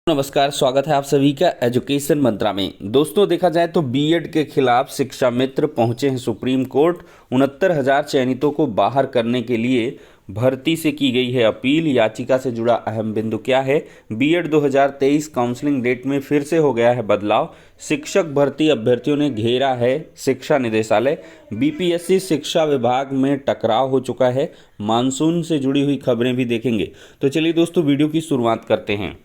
नमस्कार, स्वागत है आप सभी का एजुकेशन मंत्रा में। दोस्तों, देखा जाए तो बीएड के खिलाफ शिक्षा मित्र पहुंचे हैं सुप्रीम कोर्ट। 69,000 चयनितों को बाहर करने के लिए भर्ती से की गई है अपील। याचिका से जुड़ा अहम बिंदु क्या है? बीएड 2023 काउंसलिंग डेट में फिर से हो गया है बदलाव। शिक्षक भर्ती अभ्यर्थियों ने घेरा है शिक्षा निदेशालय। बीपीएससी शिक्षा विभाग में टकराव हो चुका है। मानसून से जुड़ी हुई खबरें भी देखेंगे। तो चलिए दोस्तों, वीडियो की शुरुआत करते हैं।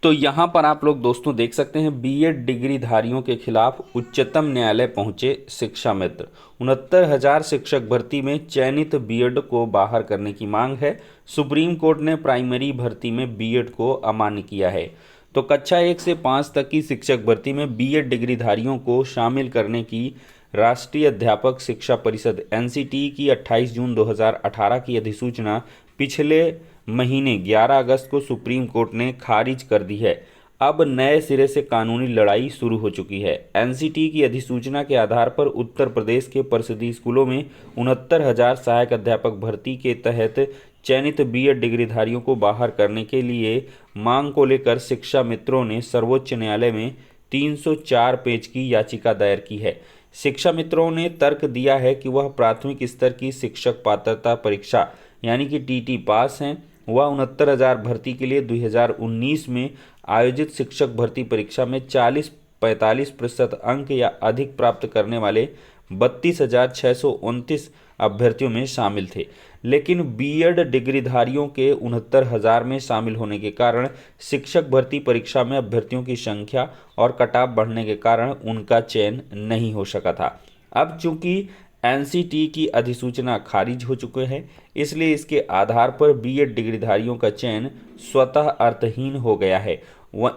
तो यहाँ पर आप लोग दोस्तों देख सकते हैं, बीएड डिग्रीधारियों के खिलाफ उच्चतम न्यायालय पहुंचे शिक्षा मित्र। 69,000 शिक्षक भर्ती में चयनित बीएड को बाहर करने की मांग है। सुप्रीम कोर्ट ने प्राइमरी भर्ती में बीएड को अमान्य किया है। तो कक्षा 1 से 5 तक की शिक्षक भर्ती में बीएड डिग्रीधारियों को शामिल करने की राष्ट्रीय अध्यापक शिक्षा परिषद एनसीटी की 28 जून 2018 की अधिसूचना पिछले महीने 11 अगस्त को सुप्रीम कोर्ट ने खारिज कर दी है। अब नए सिरे से कानूनी लड़ाई शुरू हो चुकी है। एनसीटी की अधिसूचना के आधार पर उत्तर प्रदेश के परिषदीय स्कूलों में 69,000 सहायक अध्यापक भर्ती के तहत चयनित बीएड डिग्रीधारियों को बाहर करने के लिए मांग को लेकर शिक्षा मित्रों ने सर्वोच्च न्यायालय में 304 पेज की याचिका दायर की है। शिक्षा मित्रों ने तर्क दिया है कि वह प्राथमिक स्तर की शिक्षक पात्रता परीक्षा यानी कि टीटी पास हैं। वह 69,000 भर्ती के लिए 2019 में आयोजित शिक्षक भर्ती परीक्षा में 40-45% अंक या अधिक प्राप्त करने वाले 32,629 अभ्यर्थियों में शामिल थे। लेकिन बीएड डिग्रीधारियों के 69,000 में शामिल होने के कारण शिक्षक भर्ती परीक्षा में अभ्यर्थियों की संख्या और कटाव बढ़ने के कारण उनका चयन नहीं हो सका था। अब चूंकि एनसीटी की अधिसूचना खारिज हो चुके हैं, इसलिए इसके आधार पर बीएड डिग्रीधारियों का चयन स्वतः अर्थहीन हो गया है।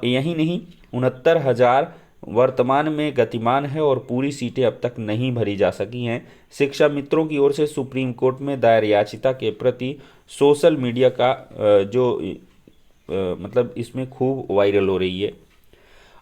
यही नहीं, 69,000 वर्तमान में गतिमान है और पूरी सीटें अब तक नहीं भरी जा सकी हैं। शिक्षा मित्रों की ओर से सुप्रीम कोर्ट में दायर याचिका के प्रति सोशल मीडिया का मतलब इसमें खूब वायरल हो रही है।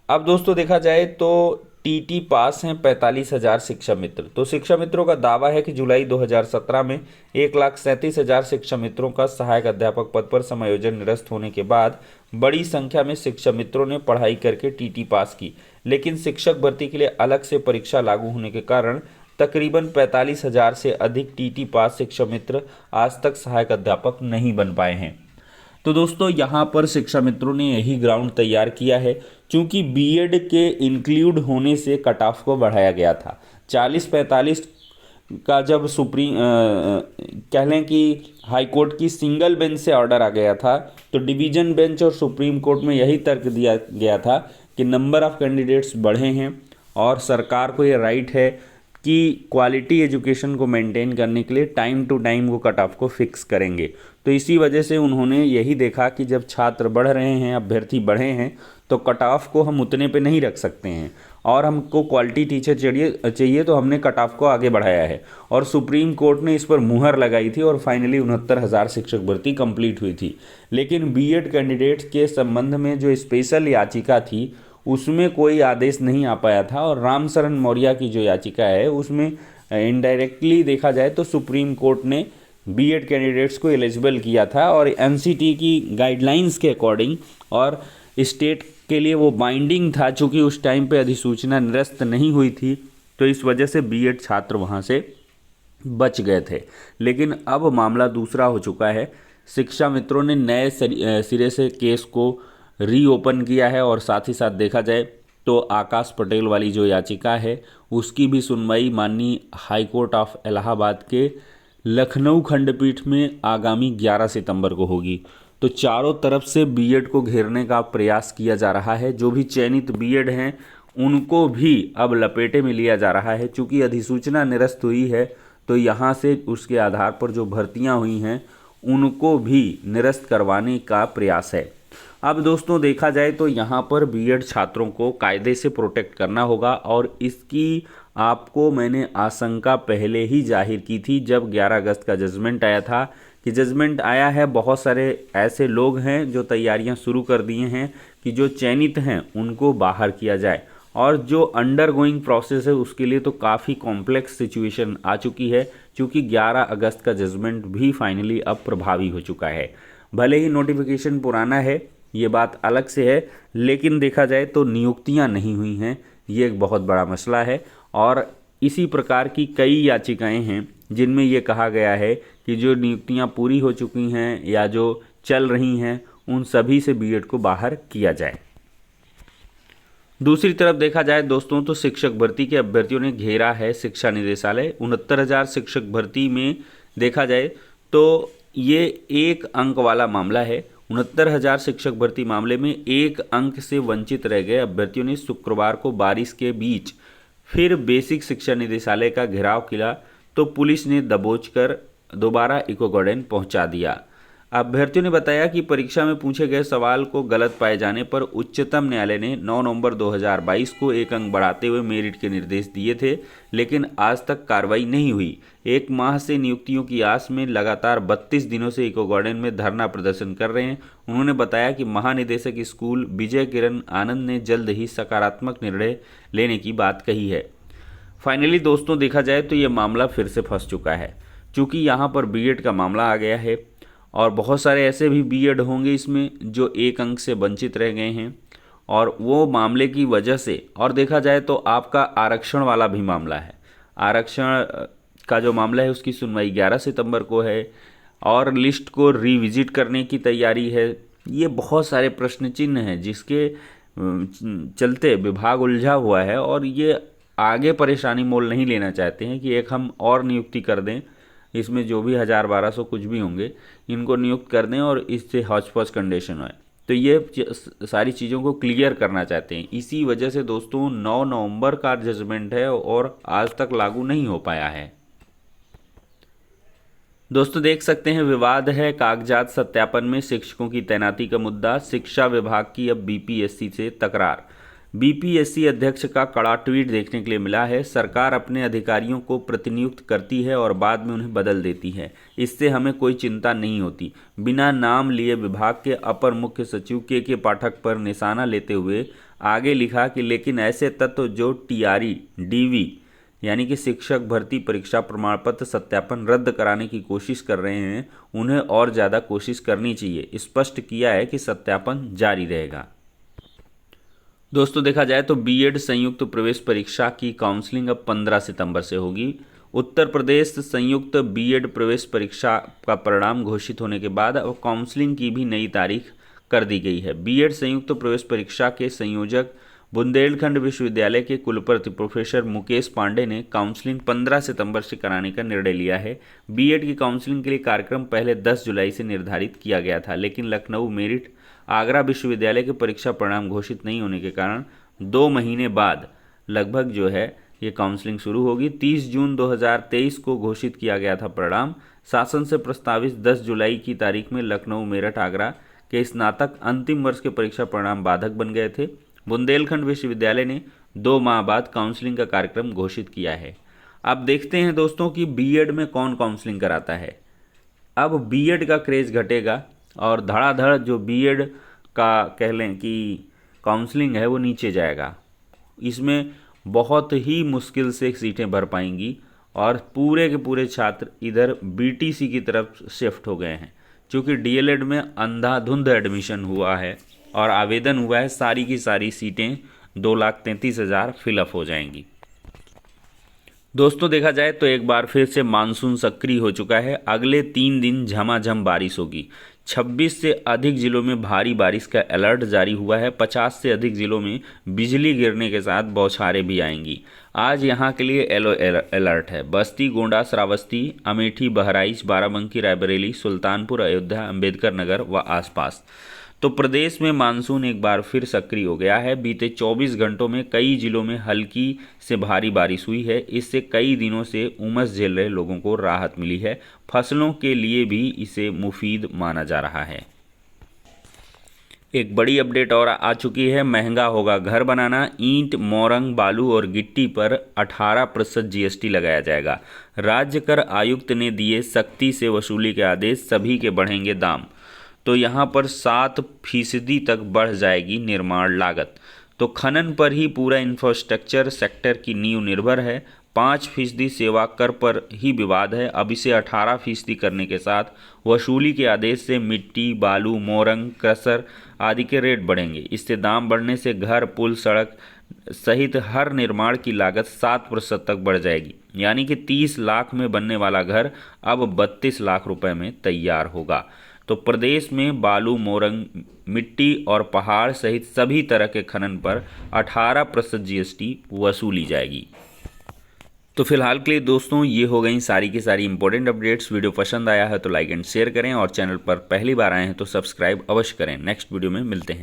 अब दोस्तों देखा जाए तो टीटी पास हैं 45,000 शिक्षा मित्र। तो शिक्षा मित्रों का दावा है कि जुलाई 2017 में 1,37,000 शिक्षा मित्रों का सहायक अध्यापक पद पर समायोजन निरस्त होने के बाद बड़ी संख्या में शिक्षा मित्रों ने पढ़ाई करके टीटी पास की। लेकिन शिक्षक भर्ती के लिए अलग से परीक्षा लागू होने के कारण तकरीबन 45,000 से अधिक टीटी पास शिक्षा मित्र आज तक सहायक अध्यापक नहीं बन पाए हैं। तो दोस्तों, यहाँ पर शिक्षा मित्रों ने यही ग्राउंड तैयार किया है। क्योंकि बीएड के इंक्लूड होने से कट ऑफ को बढ़ाया गया था। 40-45 का जब कह लें कि हाई कोर्ट की सिंगल बेंच से ऑर्डर आ गया था, तो डिवीज़न बेंच और सुप्रीम कोर्ट में यही तर्क दिया गया था कि नंबर ऑफ़ कैंडिडेट्स बढ़े हैं और सरकार को ये राइट है कि क्वालिटी एजुकेशन को मेंटेन करने के लिए टाइम टू टाइम वो कट ऑफ को फिक्स करेंगे। तो इसी वजह से उन्होंने यही देखा कि जब छात्र बढ़ रहे हैं, अभ्यर्थी बढ़े हैं, तो कट ऑफ को हम उतने पे नहीं रख सकते हैं और हमको क्वालिटी टीचर चाहिए तो हमने कट ऑफ को आगे बढ़ाया है। और सुप्रीम कोर्ट ने इस पर मुहर लगाई थी और फाइनली 69,000 शिक्षक भर्ती कंप्लीट हुई थी। लेकिन बीएड कैंडिडेट्स के संबंध में जो स्पेशल याचिका थी उसमें कोई आदेश नहीं आ पाया था। और रामशरण मौर्य की जो याचिका है उसमें इनडायरेक्टली देखा जाए तो सुप्रीम कोर्ट ने बीएड कैंडिडेट्स को एलिजिबल किया था और एनसीटी की गाइडलाइंस के अकॉर्डिंग और स्टेट के लिए वो बाइंडिंग था। चूँकि उस टाइम पे अधिसूचना निरस्त नहीं हुई थी, तो इस वजह से बीएड छात्र वहाँ से बच गए थे। लेकिन अब मामला दूसरा हो चुका है। शिक्षा मित्रों ने नए सिरे से केस को रीओपन किया है और साथ ही साथ देखा जाए तो आकाश पटेल वाली जो याचिका है उसकी भी सुनवाई माननीय हाई कोर्ट ऑफ इलाहाबाद के लखनऊ खंडपीठ में आगामी 11 सितंबर को होगी। तो चारों तरफ से बीएड को घेरने का प्रयास किया जा रहा है। जो भी चयनित बीएड हैं उनको भी अब लपेटे में लिया जा रहा है। चूँकि अधिसूचना निरस्त हुई है, तो यहाँ से उसके आधार पर जो भर्तियाँ हुई हैं उनको भी निरस्त करवाने का प्रयास है। अब दोस्तों देखा जाए तो यहाँ पर बीएड छात्रों को कायदे से प्रोटेक्ट करना होगा और इसकी आपको मैंने आशंका पहले ही जाहिर की थी जब 11 अगस्त का जजमेंट आया था कि जजमेंट आया है। बहुत सारे ऐसे लोग हैं जो तैयारियां शुरू कर दिए हैं कि जो चयनित हैं उनको बाहर किया जाए और जो अंडर गोइंग प्रोसेस है उसके लिए तो काफ़ी कॉम्प्लेक्स सिचुएशन आ चुकी है। क्योंकि 11 अगस्त का जजमेंट भी फाइनली अब प्रभावी हो चुका है। भले ही नोटिफिकेशन पुराना है ये बात अलग से है, लेकिन देखा जाए तो नियुक्तियां नहीं हुई हैं, ये एक बहुत बड़ा मसला है। और इसी प्रकार की कई याचिकाएं हैं जिनमें ये कहा गया है कि जो नियुक्तियां पूरी हो चुकी हैं या जो चल रही हैं उन सभी से बीएड को बाहर किया जाए। दूसरी तरफ देखा जाए दोस्तों तो शिक्षक भर्ती के अभ्यर्थियों ने घेरा है शिक्षा निदेशालय। 69,000 शिक्षक भर्ती में देखा जाए तो ये एक अंक वाला मामला है। 69,000 शिक्षक भर्ती मामले में एक अंक से वंचित रह गए अभ्यर्थियों ने शुक्रवार को बारिश के बीच फिर बेसिक शिक्षा निदेशालय का घेराव किया तो पुलिस ने दबोच कर दोबारा इको गार्डन पहुंचा दिया। अभ्यर्थियों ने बताया कि परीक्षा में पूछे गए सवाल को गलत पाए जाने पर उच्चतम न्यायालय ने 9 नवंबर 2022 को एक अंक बढ़ाते हुए मेरिट के निर्देश दिए थे, लेकिन आज तक कार्रवाई नहीं हुई। एक माह से नियुक्तियों की आस में लगातार 32 दिनों से इको गार्डन में धरना प्रदर्शन कर रहे हैं। उन्होंने बताया कि महानिदेशक स्कूल विजय किरण आनंद ने जल्द ही सकारात्मक निर्णय लेने की बात कही है। फाइनली दोस्तों देखा जाए तो ये मामला फिर से फंस चुका है, चूँकि यहाँ पर बीएड का मामला आ गया है और बहुत सारे ऐसे भी बीएड होंगे इसमें जो एक अंक से वंचित रह गए हैं और वो मामले की वजह से। और देखा जाए तो आपका आरक्षण वाला भी मामला है, आरक्षण का जो मामला है उसकी सुनवाई 11 सितंबर को है और लिस्ट को रिविजिट करने की तैयारी है। ये बहुत सारे प्रश्न चिन्ह हैं जिसके चलते विभाग उलझा हुआ है और ये आगे परेशानी मोल नहीं लेना चाहते हैं कि एक हम और नियुक्ति कर दें, इसमें जो भी 1000-1200 कुछ भी होंगे इनको नियुक्त कर दें और इससे हौच पौच कंडीशन है। तो ये सारी चीज़ों को क्लियर करना चाहते हैं। इसी वजह से दोस्तों 9 नवंबर का जजमेंट है और आज तक लागू नहीं हो पाया है। दोस्तों देख सकते हैं विवाद है कागजात सत्यापन में शिक्षकों की तैनाती का मुद्दा। शिक्षा विभाग की अब बीपीएससी से तकरार। बीपीएससी अध्यक्ष का कड़ा ट्वीट देखने के लिए मिला है। सरकार अपने अधिकारियों को प्रतिनियुक्त करती है और बाद में उन्हें बदल देती है, इससे हमें कोई चिंता नहीं होती। बिना नाम लिए विभाग के अपर मुख्य सचिव के पाठक पर निशाना लेते हुए आगे लिखा कि लेकिन ऐसे तत्व जो टीआरई डीवी यानी कि शिक्षक भर्ती परीक्षा प्रमाण पत्र सत्यापन रद्द कराने की कोशिश कर रहे हैं उन्हें और ज़्यादा कोशिश करनी चाहिए। स्पष्ट किया है कि सत्यापन जारी रहेगा। दोस्तों देखा जाए तो बीएड संयुक्त प्रवेश परीक्षा की काउंसलिंग अब 15 सितंबर से होगी। उत्तर प्रदेश संयुक्त बीएड प्रवेश परीक्षा का परिणाम घोषित होने के बाद अब काउंसलिंग की भी नई तारीख कर दी गई है। बीएड संयुक्त प्रवेश परीक्षा के संयोजक बुंदेलखंड विश्वविद्यालय के कुलपति प्रोफेसर मुकेश पांडे ने काउंसलिंग 15 सितंबर से कराने का निर्णय लिया है। बीएड की काउंसलिंग के लिए कार्यक्रम पहले 10 जुलाई से निर्धारित किया गया था, लेकिन लखनऊ, मेरिट, आगरा विश्वविद्यालय के परीक्षा परिणाम घोषित नहीं होने के कारण 2 महीने बाद लगभग जो है ये काउंसलिंग शुरू होगी। 30 जून 2023 को घोषित किया गया था परिणाम। शासन से प्रस्तावित 10 जुलाई की तारीख में लखनऊ, मेरठ, आगरा के स्नातक अंतिम वर्ष के परीक्षा परिणाम बाधक बन गए थे। बुंदेलखंड विश्वविद्यालय ने 2 माह बाद काउंसलिंग का कार्यक्रम घोषित किया है। अब देखते हैं दोस्तों कि बीएड में कौन काउंसलिंग कराता है। अब बीएड का क्रेज़ घटेगा और धड़ाधड़ जो बीएड का कह लें कि काउंसलिंग है वो नीचे जाएगा। इसमें बहुत ही मुश्किल से सीटें भर पाएंगी और पूरे के पूरे छात्र इधर बीटीसी की तरफ शिफ्ट हो गए हैं, क्योंकि डीएलएड में अंधाधुंध एडमिशन हुआ है और आवेदन हुआ है। सारी की सारी सीटें 2,33,000 फिलअप हो जाएंगी। दोस्तों देखा जाए तो एक बार फिर से मानसून सक्रिय हो चुका है। अगले 3 दिन झमाझम बारिश होगी। 26 से अधिक जिलों में भारी बारिश का अलर्ट जारी हुआ है। 50 से अधिक जिलों में बिजली गिरने के साथ बौछारें भी आएंगी। आज यहां के लिए येलो अलर्ट है। बस्ती, गोंडा, श्रावस्ती, अमेठी, बहराइच, बाराबंकी, रायबरेली, सुल्तानपुर, अयोध्या, अंबेडकर नगर व आसपास। तो प्रदेश में मानसून एक बार फिर सक्रिय हो गया है। बीते 24 घंटों में कई जिलों में हल्की से भारी बारिश हुई है। इससे कई दिनों से उमस झेल रहे लोगों को राहत मिली है। फसलों के लिए भी इसे मुफीद माना जा रहा है। एक बड़ी अपडेट और आ चुकी है। महंगा होगा घर बनाना। ईंट, मोरंग, बालू और गिट्टी पर 18% जीएसटी लगाया जाएगा। राज्य कर आयुक्त ने दिए सख्ती से वसूली के आदेश। सभी के बढ़ेंगे दाम। तो यहाँ पर 7% तक बढ़ जाएगी निर्माण लागत। तो खनन पर ही पूरा इंफ्रास्ट्रक्चर सेक्टर की नींव निर्भर है। 5% सेवा कर पर ही विवाद है। अब इसे 18% करने के साथ वसूली के आदेश से मिट्टी, बालू, मोरंग, क्रशर आदि के रेट बढ़ेंगे। इससे दाम बढ़ने से घर, पुल, सड़क सहित हर निर्माण की लागत 7% तक बढ़ जाएगी। यानी कि 30 लाख में बनने वाला घर अब 32 लाख रुपए में तैयार होगा। तो प्रदेश में बालू, मोरंग, मिट्टी और पहाड़ सहित सभी तरह के खनन पर 18% GST वसूली जाएगी। तो फिलहाल के लिए दोस्तों ये हो गई सारी की सारी इंपॉर्टेंट अपडेट्स। वीडियो पसंद आया है तो लाइक एंड शेयर करें और चैनल पर पहली बार आए हैं तो सब्सक्राइब अवश्य करें। नेक्स्ट वीडियो में मिलते हैं।